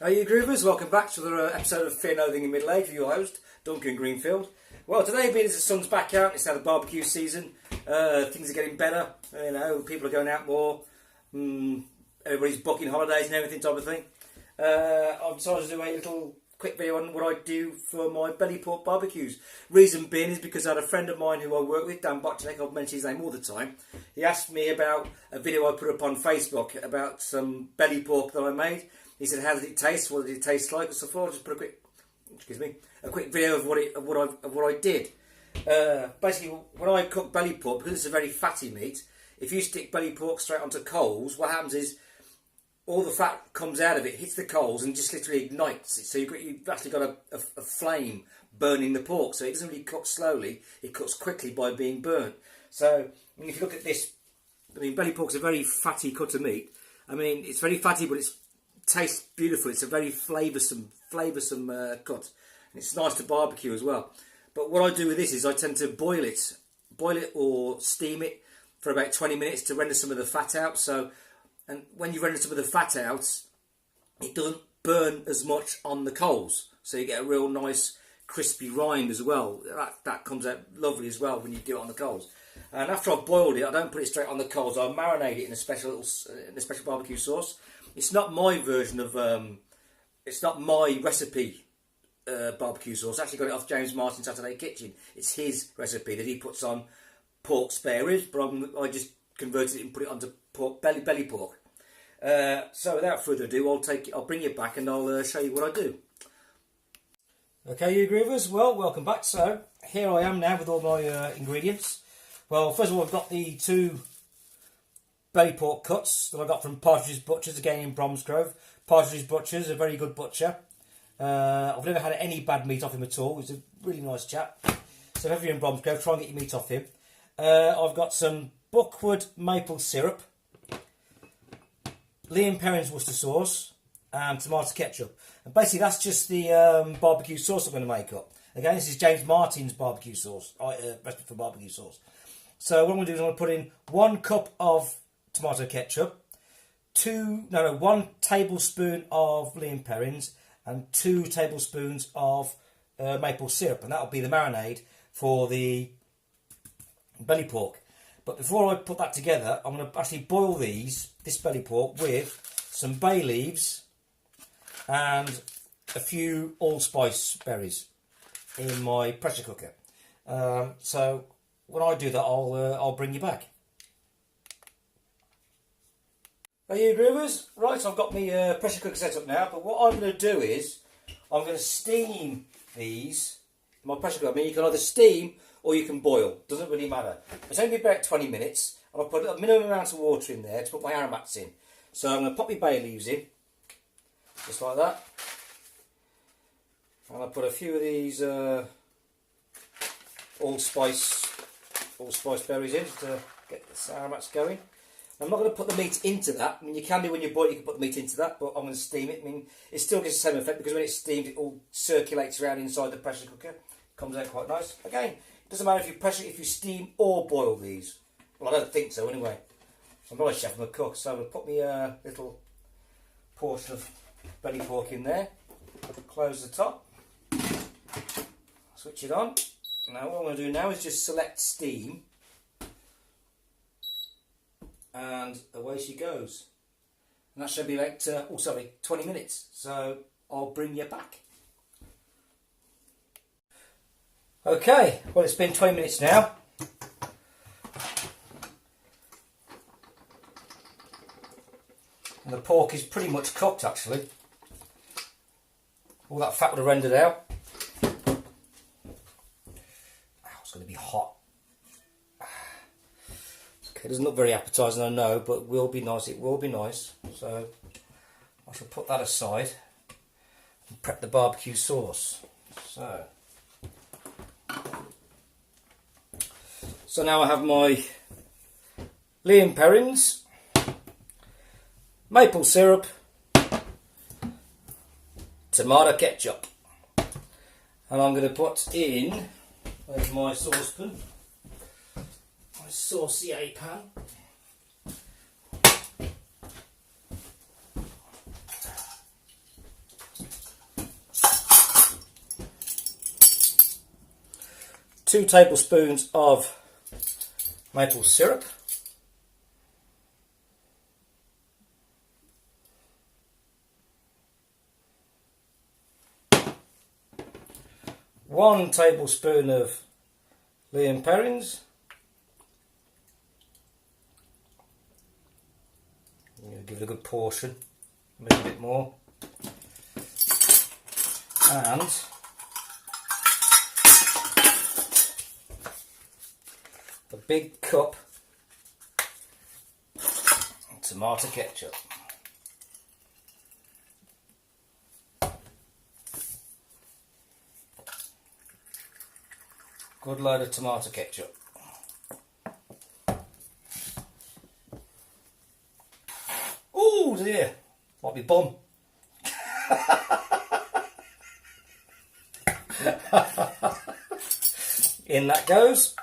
Hey you groovers, welcome back to another episode of Fear Nothing in Middle Age with your host, Duncan Greenfield. Well, today being as the sun's back out, it's now the barbecue season, things are getting better, you know, people are going out more, everybody's booking holidays and everything type of thing. I've decided to do a little quick video on what I do for my belly pork barbecues. Reason being is because I had a friend of mine who I work with, Dan Botchnik, I've mentioned his name all the time. He asked me about a video I put up on Facebook about some belly pork that I made. He said, "How did it taste? What did it taste like?" So I thought I'd just put a quick video of what I did. Basically, when I cook belly pork, because it's a very fatty meat, if you stick belly pork straight onto coals, what happens is all the fat comes out of it, hits the coals, and just literally ignites it. So you've actually got a flame burning the pork. So it doesn't really cook slowly; it cooks quickly by being burnt. So if you look at this, I mean, belly pork's a very fatty cut of meat. I mean, it's very fatty, but it tastes beautiful. It's a very flavoursome cut, and it's nice to barbecue as well. But what I do with this is I tend to boil it or steam it for about 20 minutes to render some of the fat out. So, and when you render some of the fat out, it doesn't burn as much on the coals, so you get a real nice crispy rind as well. That comes out lovely as well when you do it on the coals. And after I've boiled it, I don't put it straight on the coals. I marinate it in a special barbecue sauce. It's not my version of, it's not my recipe barbecue sauce. I actually got it off James Martin's Saturday Kitchen. It's his recipe that he puts on pork spare ribs, but I just converted it and put it onto belly pork. So without further ado, I'll bring you back and I'll show you what I do. Okay, you groovers, well, welcome back. So here I am now with all my ingredients. Well, first of all, I've got the two belly pork cuts that I got from Partridge's Butchers, again in Bromsgrove. Partridge's Butchers, a very good butcher. I've never had any bad meat off him at all. He's a really nice chap. So if you're in Bromsgrove, try and get your meat off him. I've got some Buckwood maple syrup, Liam Perrin's Worcester sauce, and tomato ketchup. And basically that's just the barbecue sauce I'm going to make up. Again, this is James Martin's barbecue sauce, recipe for barbecue sauce. So what I'm going to do is I'm going to put in 1 cup of tomato ketchup, 1 tablespoon of Liam Perrin's, and 2 tablespoons of maple syrup, and that'll be the marinade for the belly pork. But before I put that together, I'm going to actually boil this belly pork with some bay leaves and a few allspice berries in my pressure cooker. So when I do that, I'll bring you back. Hey you groovers, right, so I've got my pressure cooker set up now, but what I'm going to do is I'm going to steam these in my pressure cooker. I mean, you can either steam or you can boil, doesn't really matter. It's only about 20 minutes, and I'll put a minimum amount of water in there to put my aromats in. So I'm going to pop my bay leaves in, just like that, and I'll put a few of these allspice berries in to get the aromats going. I'm not going to put the meat into that. I mean, you can do when you boil it, you can put the meat into that, but I'm going to steam it. I mean, it still gives the same effect because when it's steamed, it all circulates around inside the pressure cooker. Comes out quite nice. Again, it doesn't matter if you steam or boil these. Well, I don't think so anyway. I'm not a chef, I'm a cook, so I'm going to put me a little portion of belly pork in there. Close the top. Switch it on. Now what I'm going to do now is just select steam. And away she goes. And that should be like, 20 minutes. So I'll bring you back. Okay, well it's been 20 minutes now. And the pork is pretty much cooked actually. All that fat would have rendered out. Oh, it's going to be hot. Okay, it doesn't look very appetising, I know, but it will be nice. It will be nice. So I shall put that aside and prep the barbecue sauce. So now I have my Liam Perrin's, maple syrup, tomato ketchup, and I'm going to put in, there's my saucepan, my saucier pan. 2 tablespoons of maple syrup. One tablespoon of Lea Perrins. Give it a good portion, maybe a bit more. And a big cup of tomato ketchup. Good load of tomato ketchup. Oh dear, might be bum. In that goes.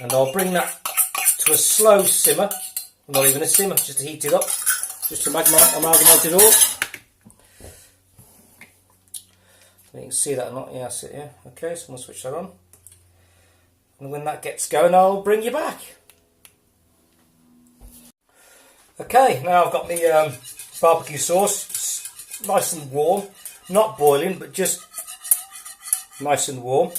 And I'll bring that to a slow simmer, not even a simmer, just to heat it up, just to amalgamate it all. You can see that or not? Yeah, that's it, yeah. Okay, so I'm going to switch that on. And when that gets going, I'll bring you back. Okay, now I've got the barbecue sauce, nice and warm, not boiling, but just nice and warm.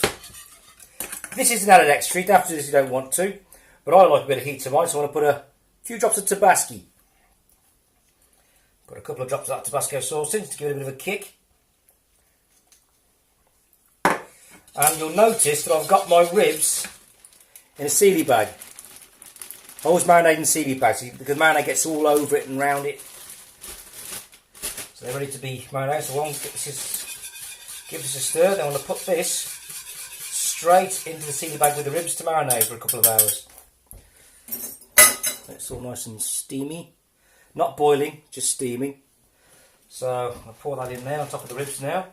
This is an added extra, you don't have to do this if you don't want to, but I like a bit of heat to mine, so I want to put a few drops of Tabasco. Put a couple of drops of that Tabasco sauce in to give it a bit of a kick. And you'll notice that I've got my ribs in a sealy bag. I always marinate in sealy bags because marinade gets all over it and round it. So they're ready to be marinated. So I'll give this a stir. Then I'm going to put this straight into the sealy bag with the ribs to marinate for a couple of hours. It's all nice and steamy. Not boiling, just steaming. So I'll pour that in there on top of the ribs now.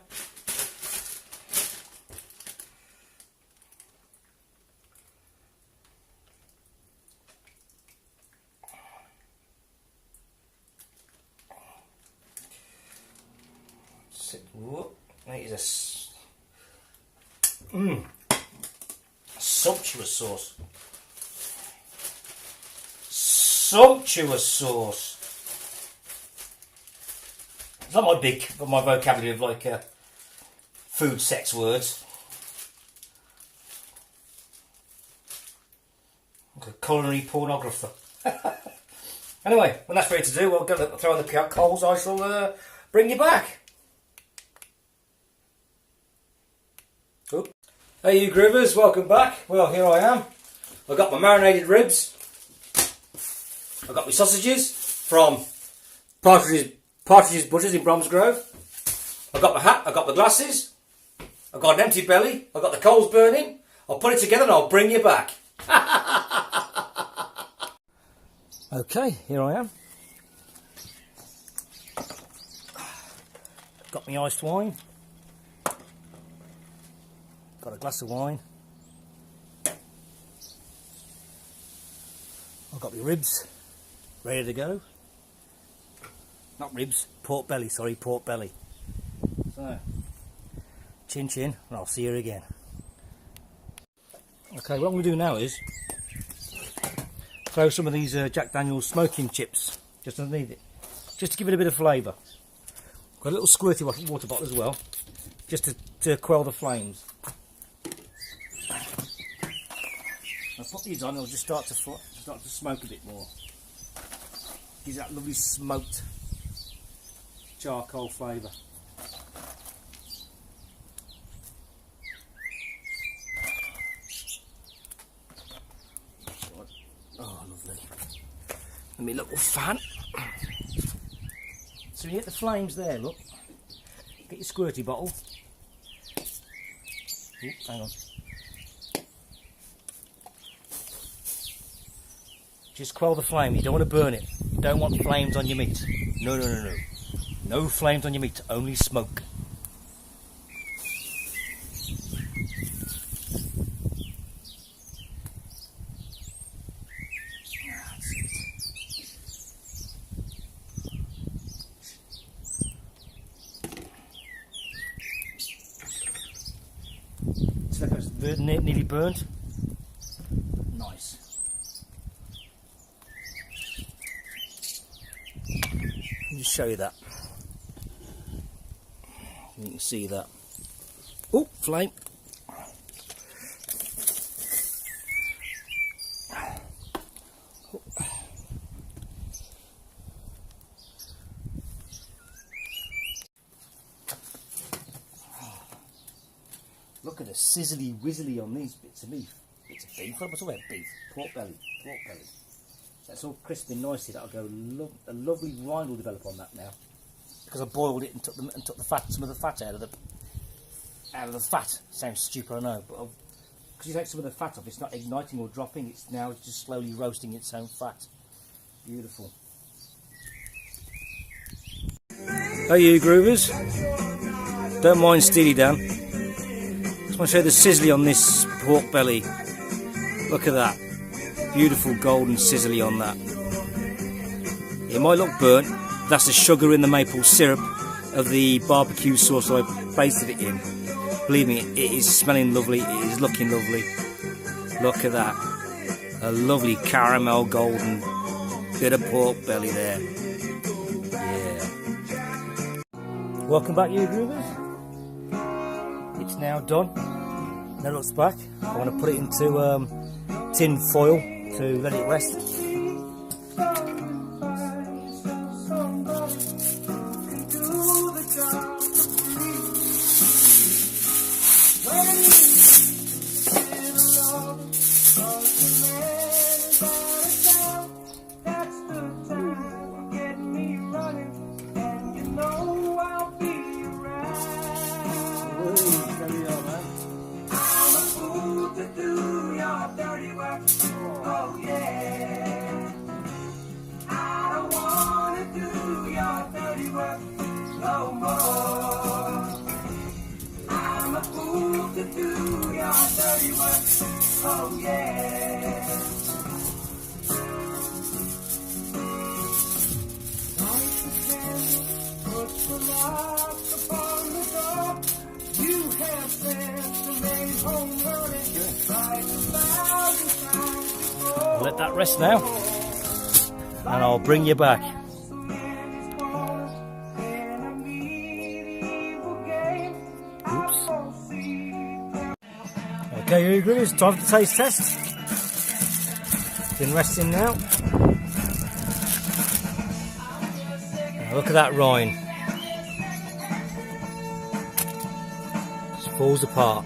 That is a sumptuous sauce. Sumptuous sauce. It's not my vocabulary of like food sex words. Like a culinary pornographer. Anyway, when that's ready to do, we'll go throw on the coals. I shall bring you back. Oop. Hey you groovers, welcome back. Well, here I am. I've got my marinated ribs. I've got my sausages from Partridge's Butchers in Bromsgrove. I've got my hat, I've got the glasses. I've got an empty belly. I've got the coals burning. I'll put it together and I'll bring you back. Okay, here I am. Got my iced wine. Got a glass of wine. I've got my ribs ready to go. Not ribs, pork belly, sorry, pork belly. So, chin chin, and I'll see you again. Okay, what I'm going to do now is throw some of these Jack Daniel's smoking chips just underneath it, just to give it a bit of flavour. Got a little squirty water bottle as well, just to quell the flames. I'll put these on, it'll just start to smoke a bit more. Gives that lovely smoked charcoal flavour. Oh, lovely. And my little fan. So you get the flames there, look. Get your squirty bottle. Ooh, hang on. Just quell the flame, you don't want to burn it. You don't want flames on your meat. No, no, no, no. No flames on your meat, only smoke. That's it. nearly burnt. Nice. Let me just show you that. You can see that. Oh, flame. Look at the sizzly wizzly on these bits of beef. Bits of beef. What was all that beef? Pork belly. Pork belly. That's all crispy and nicely. That'll go. A lovely rind will develop on that now, because I boiled it and took the fat, some of the fat out of the fat. Sounds stupid, I know, but because you take some of the fat off, it's not igniting or dropping. It's now just slowly roasting its own fat. Beautiful. Hey, you groovers. Don't mind Steely Dan. Just want to show the sizzly on this pork belly. Look at that. Beautiful golden sizzly on that. It might look burnt. That's the sugar in the maple syrup of the barbecue sauce I basted it in. Believe me, it is smelling lovely. It is looking lovely. Look at that. A lovely caramel golden bit of pork belly there. Yeah. Welcome back, you groovers. It's now done. Now it looks back. I want to put it into tin foil to let it rest. Oh yeah. Put the lock upon the door. You have sent the main home running 5,000 times before. Let that rest now, and I'll bring you back. Oops. Okay, here you go. It's time for the taste test. Been resting now. Now look at that rind. Just falls apart.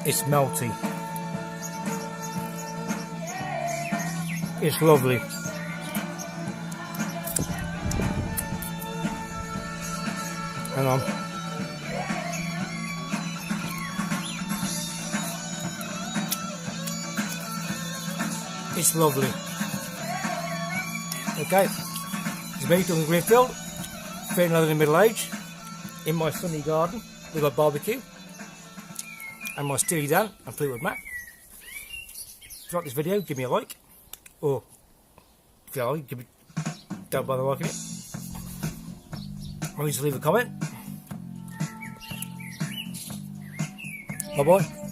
It's melty. It's lovely. Hang on. It's lovely. Okay. It's me, Duncan Greenfield, feeling another in middle age, in my sunny garden with my barbecue and my Steely Dan and Fleetwood Mac. If you like this video, give me a like, or if you like, don't bother liking it. Or just leave a comment. Bye bye.